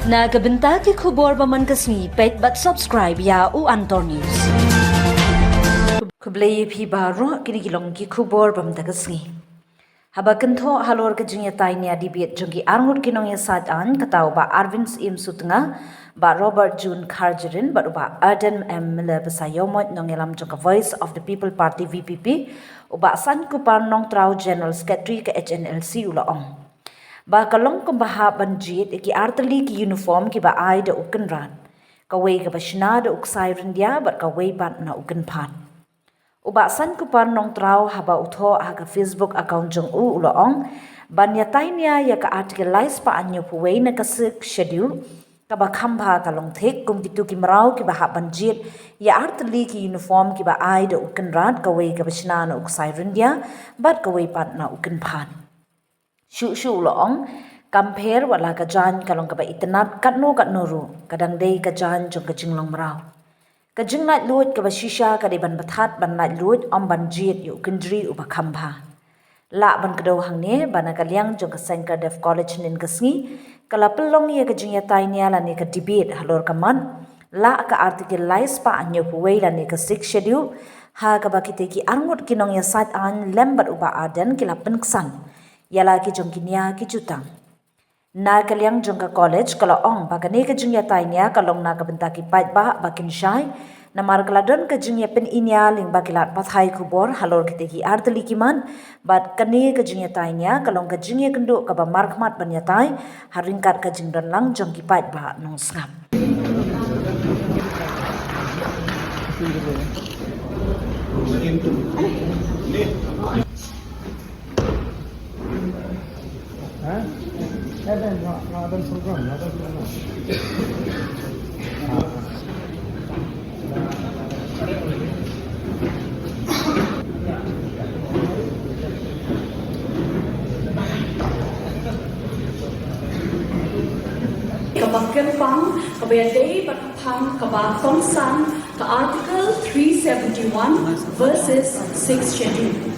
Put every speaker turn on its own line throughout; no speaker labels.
Nagabenta ki kubor baman kasni pet but subscribe ya u Antor News. Kublay pi baro kinigilong ki kubor bam dagasni. Habakento halor ka jingya tainya dibet jongki arngut kinong ya sadan katau ba Arvind im sutnga ba Robert June Karjarin ba Aden M Miller basayomot nong elam jongka Voice of the People Party VPP uba san kupar nong trau General Secretary ka HNLC ulaong. Ba kalong kumbaha banjit iki artali ki uniform ki ba ai da ukan ran. Kaway ka ba shina da uksay rindia bat kaway bat na ukan pan. Uba san kupar nong trau haba utho haga Facebook account jong ulaong banyatay niya ya ka articleize pa anyo puway na kasik schedule ka ba kamba kalong thik kung gitu ki maraw ki ba ha banjit ya artali ki uniform ki ba ai da ukan ran kaway ka ba shina na uksay rindia bat kaway pat na ukan pan. Shu loong compare wala ka jan kalong ka ba itanat katno ru kadang day ka jan jong ka jinglong maraw ka jingnat luot ka ba shisha ka di ban bathat ban nat luot om ban jit yu kendri uba kamba la ban kadaw hang ne ban kalyang jong ka Sankar Dev College nin kasngi kala pelong ye ka jingya tainya la ne ka debate halor ka man la ka articleize pa anyo puway la ne ka 6 schedule ha ka ba kiteki arngut kinong ya sat an lembat uba aden kila penksan yala ki jong kinia ki jutang na kalyang jong ka college kala ong bagane ka jingya tainya kalong na ka benta ki pait ba bakin shai na margaladon ka jingya pen inya ling bakilat pathai kubor halor kiteki artali kiman bat kane ka jingya tainya kalong ka jingya kendo ka ba markmat banyatai haringkat ka jingdon lang jong ki pait ba nong ngam
Ada program, ada program.
Kabakyan pang, kabayade patapang kabak tongsan ka Article 371 verses 6 schedule.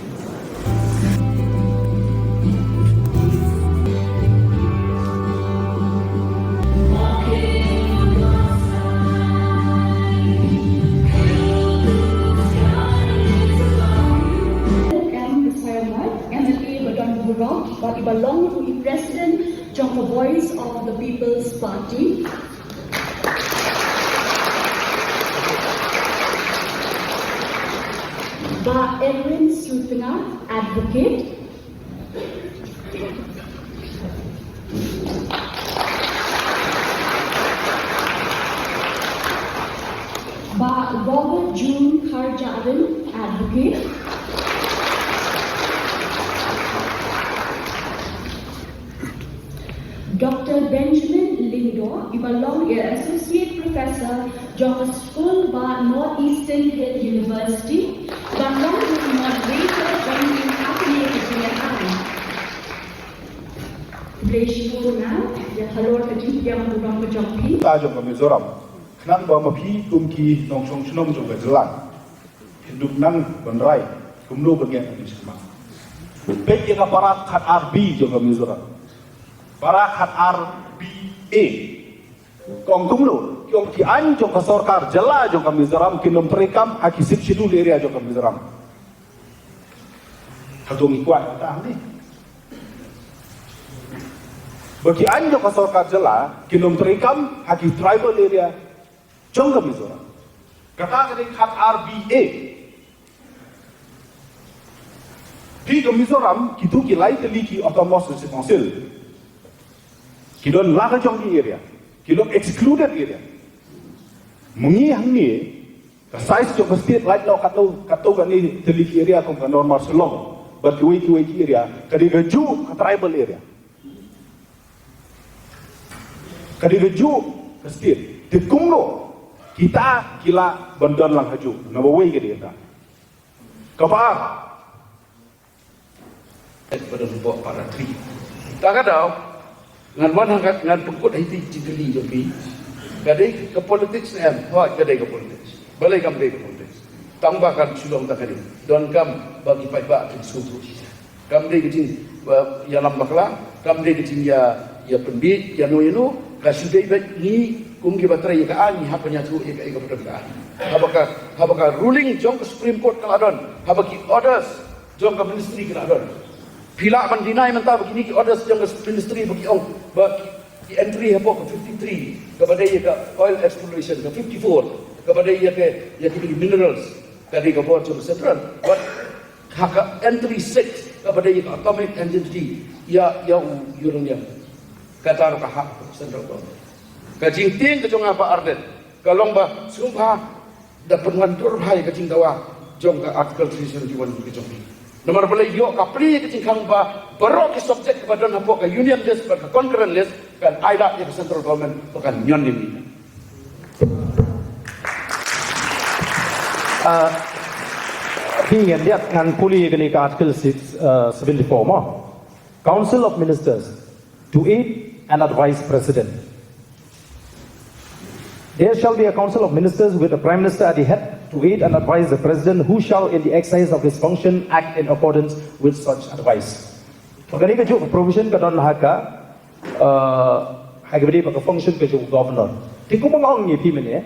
But he belonged to the President of the Voice of the People's Party. Ba Edwin Sutna, Advocate. Ba Robert June Karjarin, Advocate. Dr. Benjamin Lindor, belong Associate Professor, John School by Northeastern Hill University, belong to the moderator, Benjamin Affiliated to the Academy. Relation now, the Halor Kajit Yang Udang Kajampi.
Tajong kami Mizoram, nang ba mapi tumki nong chong chnom jong gajalan. Hinduk nang benrai, kumno bagian ini semua. Baik yang aparat kat RB jong kami Mizoram. Para khat RBA kong kumlo kong ki an jong ka sarkar jala jong ka Mizoram kinom prekam aki sip shidu area jong ka Mizoram hadong ikwat ta ni bagi an jong ka sarkar jala kinom prekam aki tribal area jong ka Mizoram kata kini khat RBA pi ka Mizoram kitu ki lai teli ki otomos council kidon laga jong di area, kidon excluded area. Mungi hang ni, ka size jong state right now kato gani teliki area kong ka normal selong, but kiwi area, kadiga ju ka tribal area. Kadiga ju ka state, di kumno kita kila bandan lang haju, nabaway ka dita. Kabar.
Pada buat para tri. Tak ada. Ngan wan hangat ngan pekut hiti cigeli jopi. Kadai ke politik em, wah kadai ke politik. Balai kam dai ke politik. Tambahkan sulung tak ada. Don kam bagi pai ba ke suku. Kam dai ke cing ya lam bakla, kam dai ke cing ya penbit ya no Kasi David ni kung gibatray ka ani hapanya tu ika ka. Habaka ruling jong ke Supreme Court kaladon, habaki orders jong ke ministry kaladon. Pila man deny man ta begini ki orders jong ke ministry bagi ong bagi entry hapo ke 53 kepada ia oil exploration ke 54 kepada ia ke minerals kadi ke board jong central. But hak entry 6 kepada ia atomic energy ya urangnya kata ro hak central government. Kajing ting kejong apa ardet. Kalong ba sumpah dapat ngantur hai kajing dawa jong ka artikel 371 kejong. Nomor boleh yo kapri kajing kang ba baro ki subject kepada napo ka union list ka concurrent list kan aida ya central government bukan nyon ini.
King and yet and fully again Article 74 more. Council of Ministers to aid and advise President. There shall be a council of ministers with the Prime Minister at the head to aid and advise the President, who shall in the exercise of his function act in accordance with such advice. Pagani ka jo provision ka don haka hagabdi pag function ka jo governor. Tiko mga ong ngipi mene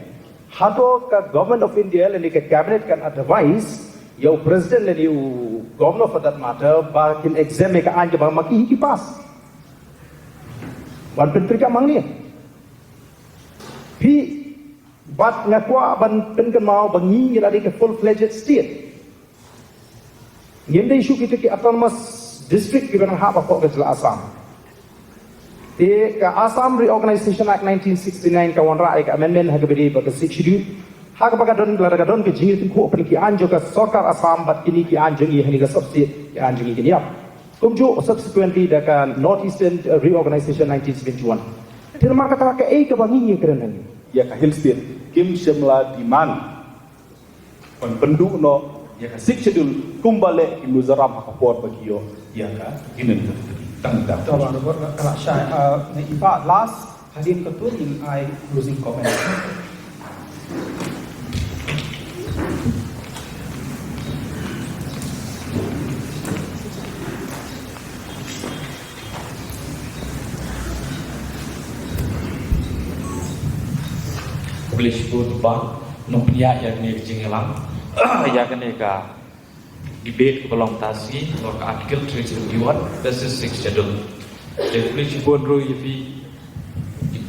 hato ka government of India and ka cabinet can advise your president and you governor for that matter ba kin exam ka anja ba makihiki pass. Ban pentrika mang ni. Pi but ngakwa ban penkan mau bangi ngira di full-fledged state. Ngende isu kita ki autonomous district ki banang hak apa ke Assam. Te ka Assam Reorganization Act 1969 ka wanra ek amendment hagabedi ba ka 6 schedule. Hak ba ka don lara ka don ke jingi tin ko apni ki anjo ka sarkar Assam bat kini ki anjo ni hani ka substate ki anjo ni ya. Kumjo subsequently da ka Northeastern Reorganization 1971. Tirmar kata ka ei ka bangi ni keren ni.
Ya ka hill state kim shemla diman kon penduk no ya ka sik schedule kumbale ki Mizoram hakapor bagiyo ya ka ginen tang tang
Tuan Robert, kalau saya Ifa last hadir ketua in I closing comment.
Boleh sebut bah nopnya yang ni jinglang yang ni ka debate belum tasi or artikel 371 basis 6 schedule. Jadi boleh sebut ro di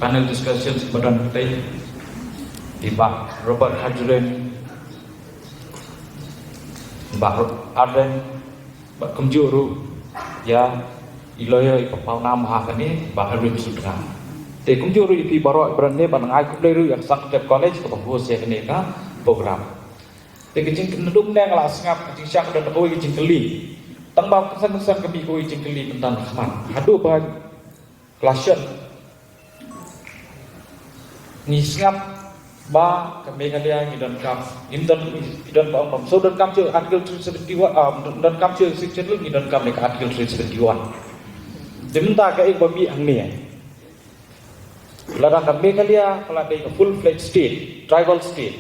panel discussion sebadan kita di Pak Robert Hadjuren, Pak Arden, Pak Kumjuru ya iloyo ipapau nama kani Pak Harun Sudra. Te kumjuru ipi baro berane banangai kubleru yang Saktep College ke bahus ya kene ka program. Te kecing kendung nang la sngap kecing syak dan koi kecing keli. Tang ba kesan-kesan kami koi kecing keli tentang Rahman. Hadu ba klasion. Ni sngap ba kami kalian idan kam idan ba om so dan kam che article 371 dan kam che section lu idan kam nek article 371. Dementa ka ek babi ang ni. Ladang kami kalia kalau ada full-fledged state, tribal state.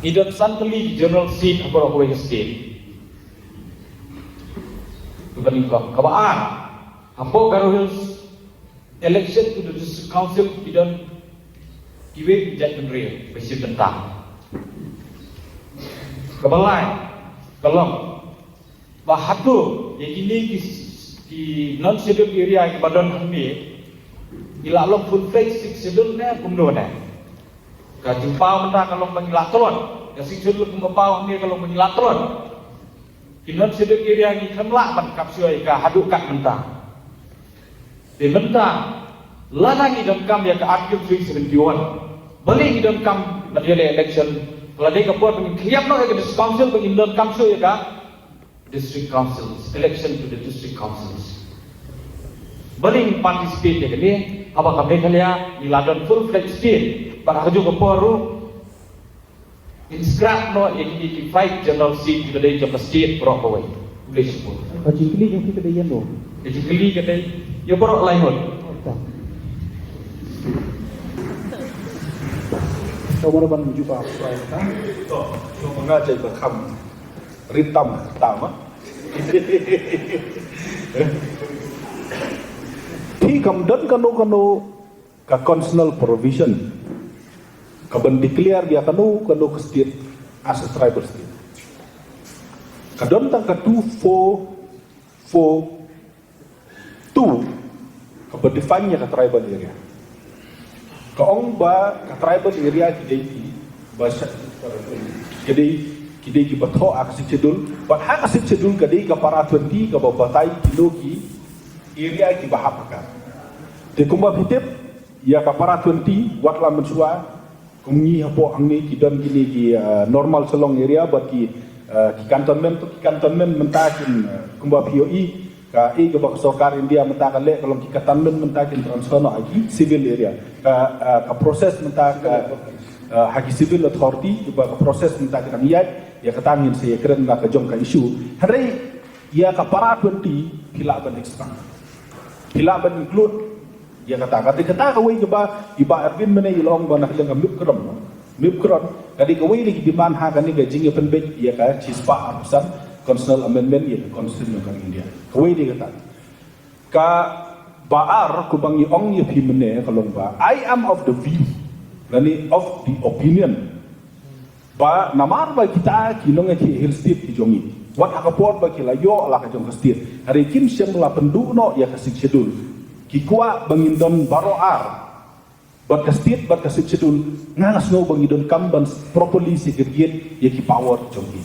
Idan santali general seat apa orang state. Bukan kabaan. Hampo Hills election to the district council idan iwe judgment real besi tentang. Kabalai, kalong bahatu yang ini di non-scheduled area yang badan kami ilalong full-fledged schedule ni kumdo ni kajimpau mentah kalau menyilat telon yang schedule kumpau ni kalau menyilat telon di non-scheduled area yang kemlak menkap suai ka haduk kat mentah di mentah lanang idam kam yang ke artikel 371 balik idam kam menjadi election kalau dia kebuat pengikliap no ke district council pengindon kam suai ka district councils, election to the district councils. Baling participate dia ni, apa kami kalian iladon full-fledged state. Para haju keporu, inscribe no yang ini fight general seat juga dari jumpa state berapa way. Boleh sebut.
Haji kili yang kita dah yendo.
Jadi kali kata, ya berapa lain hot.
Coba ban jumpa apa?
so mengajar berkam ritam tama. Pi Tapi kemudian kanu ka constitutional provision kaban declare dia kanu ke state as a tribal state. Kadon tang ka 242 kaban define ka tribal area. Kaong ba ka tribal area kidai bahasa kidai ki batho aksik cedul, but hak aksik cedul kadai ka para 20 ka babatai kilo ki area ki bahapaka. Te kumba pitip ya ka para 20 watla mensua kumni hapo angni kidon kini ki normal selong area but ki cantonment mentakin kumba POE ka ke bakasokar India mentakan le kalau ki cantonment mentakin transfer no agi civil area ka proses mentak haki civil authority ka proses mentakin amiyat ya katangin saya keren na ka jong ka issue hari ya ka para 20 pila ban expand pila ban include ya kata kawai iba Arvin mana ilong ba nak lang mipkron kadi kawai lagi demand ha kani gajing ya penbet ya ka chispa arusan constitutional amendment ya constitution ng India kawai di kata ka baar kubang iong ya pimene kalong ba I am of the view nani of the opinion ba namar ba kita kinong ki hill state ki jongi wat akapor ba kilayo ala ka jong state hari kim siyang la penduno ya kasig schedule kikwa bangindon baroar bat ka state bat ka schedule ngangas no bangindon kambans properly segregate ya ki power jongi